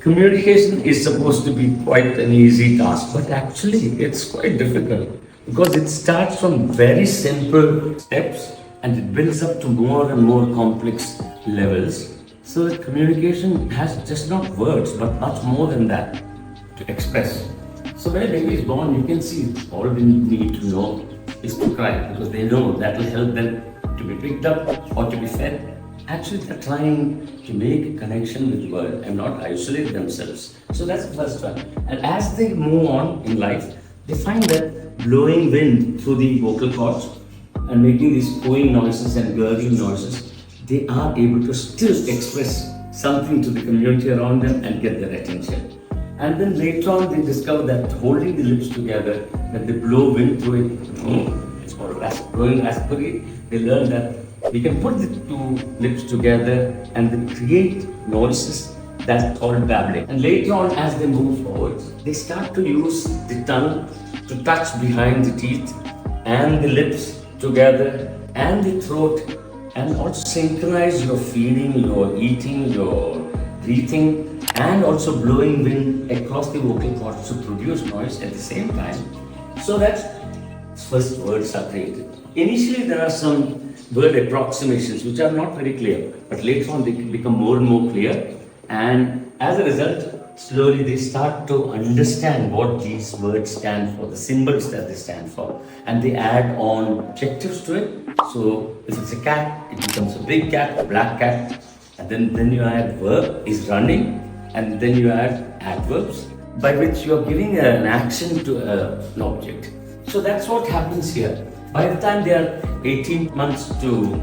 Communication is supposed to be quite an easy task, but actually it's quite difficult because it starts from very simple steps and it builds up to more and more complex levels. So the communication has just not words, but much more than that to express. So when a baby is born, you can see all they need to know is to cry because they know that will help them to be picked up or to be fed. Actually, they're trying to make a connection with the world and not isolate themselves. So that's the first one. And as they move on in life, they find that blowing wind through the vocal cords and making these cooing noises and gurgling noises, they are able to still express something to the community around them and get their attention. And then later on, they discover that holding the lips together, that they blow wind through it, it's called blowing raspberry. They learn that we can put the two lips together and then create noises that's called babbling. And later on, as they move forward, they start to use the tongue to touch behind the teeth and the lips together and the throat, and also synchronize your feeding, your eating, your breathing, and also blowing wind across the vocal cords to produce noise at the same time, so that first words are created. Initially, there are some word approximations which are not very clear, but later on they become more and more clear, and as a result, slowly they start to understand what these words stand for, the symbols that they stand for, and they add on adjectives to it. So if it's a cat, it becomes a big cat, a black cat, and then you add verb is running, and then you add adverbs by which you are giving an action to an object. So that's what happens here. By the time they are 18 months to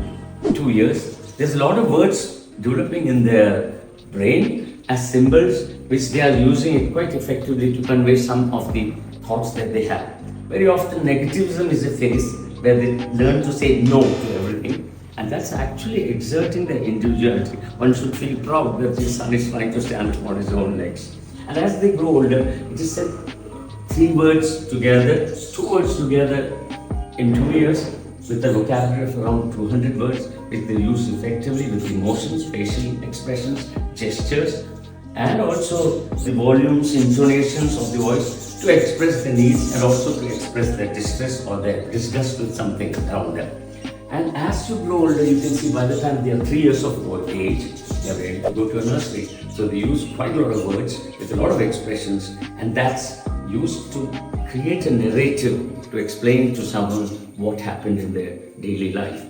2 years, there's a lot of words developing in their brain as symbols, which they are using it quite effectively to convey some of the thoughts that they have. Very often, negativism is a phase where they learn to say no to everything, and that's actually exerting their individuality. One should feel proud that his son is trying to stand on his own legs. And as they grow older, it is said 3 words together, 2 words together in 2 years with a vocabulary of around 200 words, which they use effectively with emotions, facial expressions, gestures, and also the volumes, intonations of the voice to express the needs and also to express their distress or their disgust with something around them. And as you grow older, you can see by the time they are 3 years of age, they are ready to go to a nursery. So they use quite a lot of words with a lot of expressions, and that's used to create a narrative to explain to someone what happened in their daily life.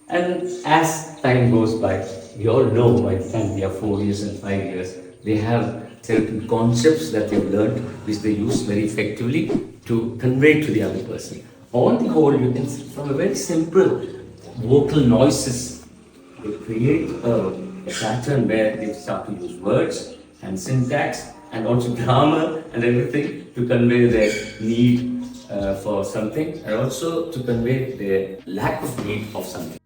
And as time goes by, we all know by the time they are 4 years and 5 years, they have certain concepts that they've learned which they use very effectively to convey to the other person. On the whole, you can see from a very simple vocal noises, they create a pattern where they start to use words and syntax and also grammar and everything to convey their need for something, and also to convey their lack of need of something.